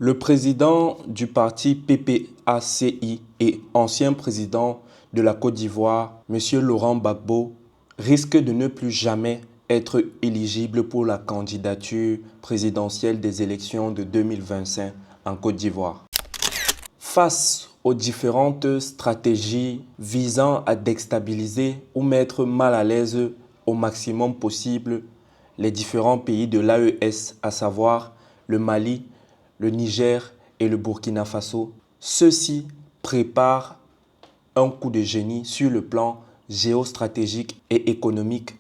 Le président du parti PPACI et ancien président de la Côte d'Ivoire, M. Laurent Gbagbo, risque de ne plus jamais être éligible pour la candidature présidentielle des élections de 2025 en Côte d'Ivoire. Face aux différentes stratégies visant à déstabiliser ou mettre mal à l'aise au maximum possible les différents pays de l'AES, à savoir le Mali, le Niger et le Burkina Faso, ceux-ci préparent un coup de génie sur le plan géostratégique et économique.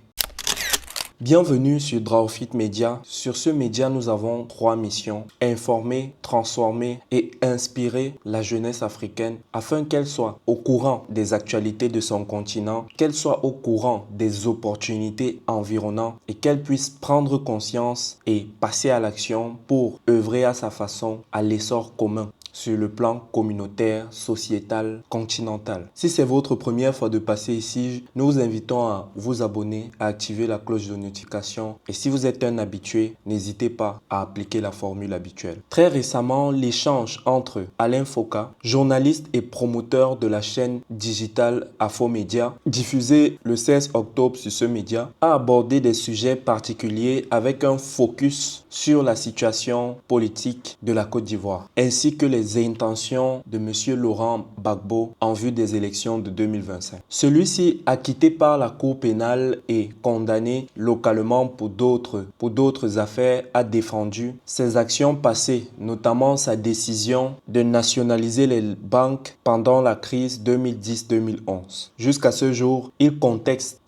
Bienvenue sur Drawfit Media. Sur ce média, nous avons 3 missions: informer, transformer et inspirer la jeunesse africaine afin qu'elle soit au courant des actualités de son continent, qu'elle soit au courant des opportunités environnantes et qu'elle puisse prendre conscience et passer à l'action pour œuvrer à sa façon à l'essor commun sur le plan communautaire, sociétal, continental. Si c'est votre première fois de passer ici, nous vous invitons à vous abonner, à activer la cloche de notification. Et si vous êtes un habitué, n'hésitez pas à appliquer la formule habituelle. Très récemment, l'échange entre Alain Foka, journaliste et promoteur de la chaîne digitale Afomédia, diffusée le 16 octobre sur ce média, a abordé des sujets particuliers avec un focus sur la situation politique de la Côte d'Ivoire, ainsi que les intentions de M. Laurent Gbagbo en vue des élections de 2025. Celui-ci, acquitté par la Cour pénale et condamné localement pour d'autres affaires, a défendu ses actions passées, notamment sa décision de nationaliser les banques pendant la crise 2010-2011. Jusqu'à ce jour, il contexte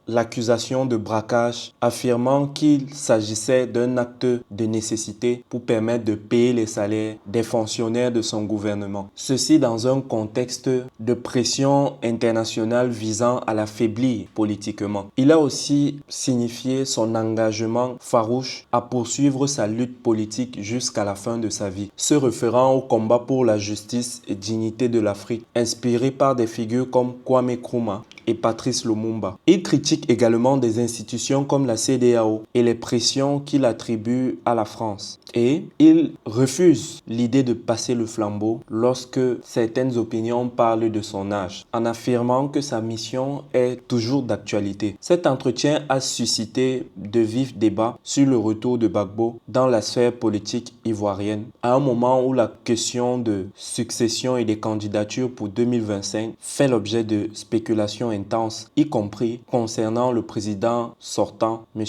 l'accusation de braquage, affirmant qu'il s'agissait d'un acte de nécessité pour permettre de payer les salaires des fonctionnaires de son gouvernement. Ceci dans un contexte de pression internationale visant à l'affaiblir politiquement. Il a aussi signifié son engagement farouche à poursuivre sa lutte politique jusqu'à la fin de sa vie, se référant au combat pour la justice et dignité de l'Afrique, inspiré par des figures comme Kwame Nkrumah et Patrice Lumumba. Il critique également des institutions comme la CEDEAO et les pressions qu'il attribue à la France. Et il refuse l'idée de passer le flambeau lorsque certaines opinions parlent de son âge, en affirmant que sa mission est toujours d'actualité. Cet entretien a suscité de vifs débats sur le retour de Gbagbo dans la sphère politique ivoirienne, à un moment où la question de succession et des candidatures pour 2025 fait l'objet de spéculations intense, y compris concernant le président sortant, M.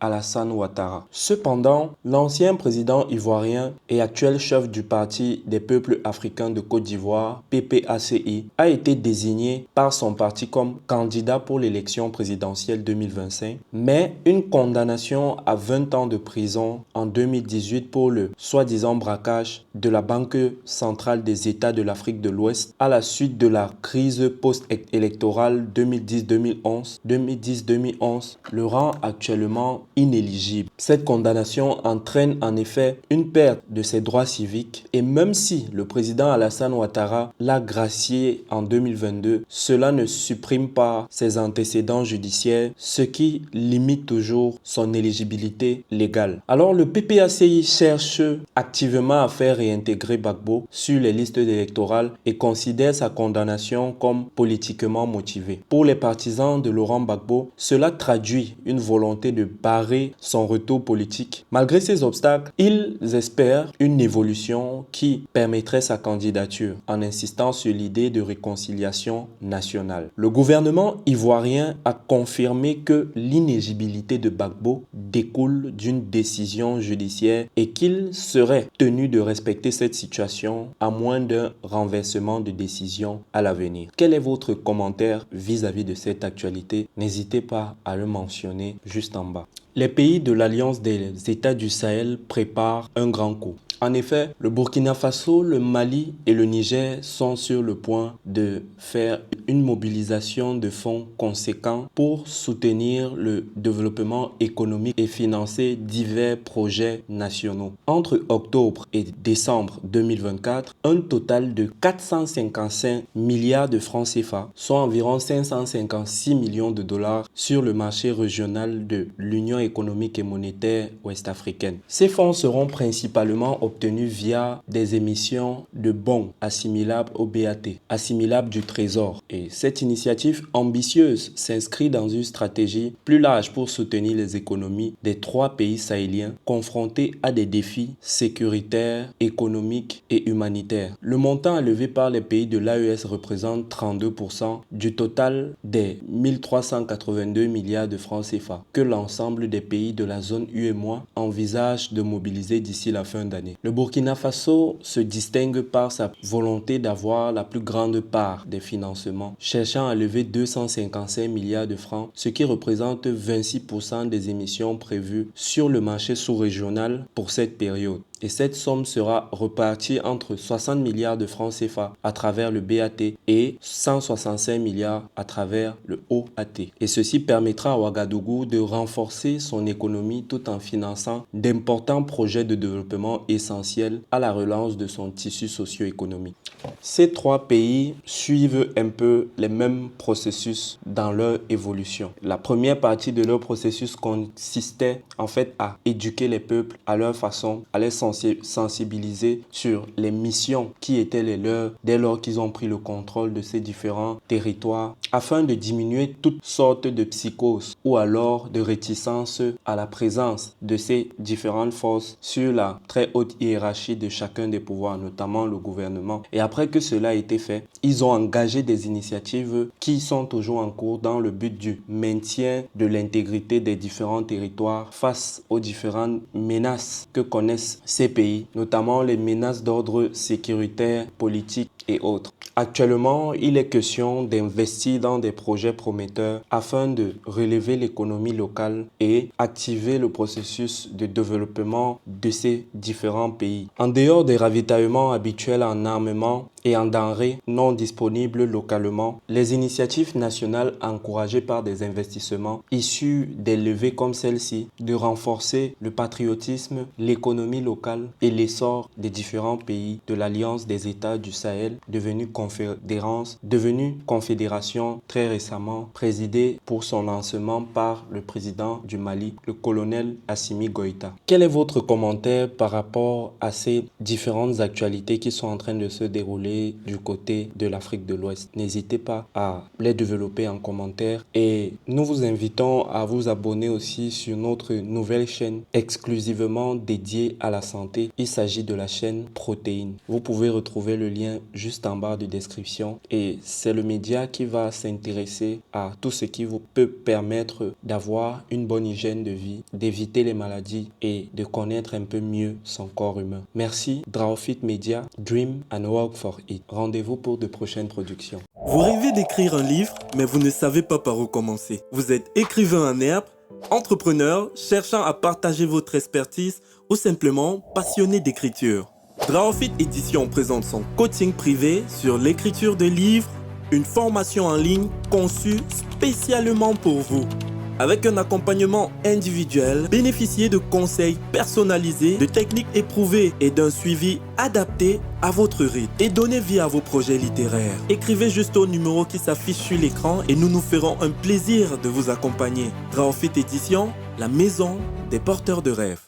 Alassane Ouattara. Cependant, l'ancien président ivoirien et actuel chef du Parti des peuples africains de Côte d'Ivoire, PPACI, a été désigné par son parti comme candidat pour l'élection présidentielle 2025, mais une condamnation à 20 ans de prison en 2018 pour le soi-disant braquage de la Banque centrale des États de l'Afrique de l'Ouest à la suite de la crise post-électorale 2010-2011 le rend actuellement inéligible. Cette condamnation entraîne en effet une perte de ses droits civiques et même si le président Alassane Ouattara l'a gracié en 2022, cela ne supprime pas ses antécédents judiciaires, ce qui limite toujours son éligibilité légale. Alors le PPACI cherche activement à faire réintégrer Gbagbo sur les listes électorales et considère sa condamnation comme politiquement motivée. Pour les partisans de Laurent Gbagbo, cela traduit une volonté de barrer son retour politique. Malgré ces obstacles, ils espèrent une évolution qui permettrait sa candidature en insistant sur l'idée de réconciliation nationale. Le gouvernement ivoirien a confirmé que l'inéligibilité de Gbagbo découle d'une décision judiciaire et qu'il serait tenu de respecter cette situation à moins d'un renversement de décision à l'avenir. Quel est votre commentaire vis-à-vis de cette actualité? N'hésitez pas à le mentionner juste en bas. Les pays de l'Alliance des États du Sahel préparent un grand coup. En effet, le Burkina Faso, le Mali et le Niger sont sur le point de faire une mobilisation de fonds conséquents pour soutenir le développement économique et financer divers projets nationaux. Entre octobre et décembre 2024, un total de 455 milliards de francs CFA, soit environ 556 millions de dollars sur le marché régional de l'Union économique et monétaire ouest-africaine. Ces fonds seront principalement obtenus via des émissions de bons assimilables au BAT, assimilables du Trésor. Et cette initiative ambitieuse s'inscrit dans une stratégie plus large pour soutenir les économies des 3 pays sahéliens confrontés à des défis sécuritaires, économiques et humanitaires. Le montant élevé par les pays de l'AES représente 32% du total des 1382 milliards de francs CFA que l'ensemble des pays de la zone UEMOA envisage de mobiliser d'ici la fin d'année. Le Burkina Faso se distingue par sa volonté d'avoir la plus grande part des financements, cherchant à lever 255 milliards de francs, ce qui représente 26% des émissions prévues sur le marché sous-régional pour cette période. Et cette somme sera repartie entre 60 milliards de francs CFA à travers le BAT et 165 milliards à travers le OAT. Et ceci permettra à Ouagadougou de renforcer son économie tout en finançant d'importants projets de développement essentiels à la relance de son tissu socio-économique. Ces 3 pays suivent un peu les mêmes processus dans leur évolution. La première partie de leur processus consistait en fait à éduquer les peuples à leur façon, à les sensibiliser sur les missions qui étaient les leurs dès lors qu'ils ont pris le contrôle de ces différents territoires afin de diminuer toutes sortes de psychoses ou alors de réticence à la présence de ces différentes forces sur la très haute hiérarchie de chacun des pouvoirs, notamment le gouvernement. Et après que cela a été fait, ils ont engagé des initiatives qui sont toujours en cours dans le but du maintien de l'intégrité des différents territoires face aux différentes menaces que connaissent ces pays, notamment les menaces d'ordre sécuritaire, politique et autres. Actuellement, il est question d'investir dans des projets prometteurs afin de relever l'économie locale et activer le processus de développement de ces différents pays. En dehors des ravitaillements habituels en armement et en denrées non disponibles localement, les initiatives nationales encouragées par des investissements issus des levées comme celle-ci de renforcer le patriotisme, l'économie locale et l'essor des différents pays de l'Alliance des États du Sahel, devenue confédération très récemment, présidée pour son lancement par le président du Mali, le colonel Assimi Goïta. Quel est votre commentaire par rapport à ces différentes actualités qui sont en train de se dérouler du côté de l'Afrique de l'Ouest? N'hésitez pas à les développer en commentaire et nous vous invitons à vous abonner aussi sur notre nouvelle chaîne exclusivement dédiée à la santé. Il s'agit de la chaîne Protéines. Vous pouvez retrouver le lien juste en barre de description et c'est le média qui va s'intéresser à tout ce qui vous peut permettre d'avoir une bonne hygiène de vie, d'éviter les maladies et de connaître un peu mieux son corps humain. Merci Drawfit Media, Dream and Work for It. Rendez-vous pour de prochaines productions. Vous rêvez d'écrire un livre, mais vous ne savez pas par où commencer. Vous êtes écrivain en herbe, entrepreneur, cherchant à partager votre expertise ou simplement passionné d'écriture. Drawfit Édition présente son coaching privé sur l'écriture de livres, une formation en ligne conçue spécialement pour vous. Avec un accompagnement individuel, bénéficiez de conseils personnalisés, de techniques éprouvées et d'un suivi adapté à votre rythme. Et donnez vie à vos projets littéraires. Écrivez juste au numéro qui s'affiche sur l'écran et nous nous ferons un plaisir de vous accompagner. Drawfit Édition, la maison des porteurs de rêves.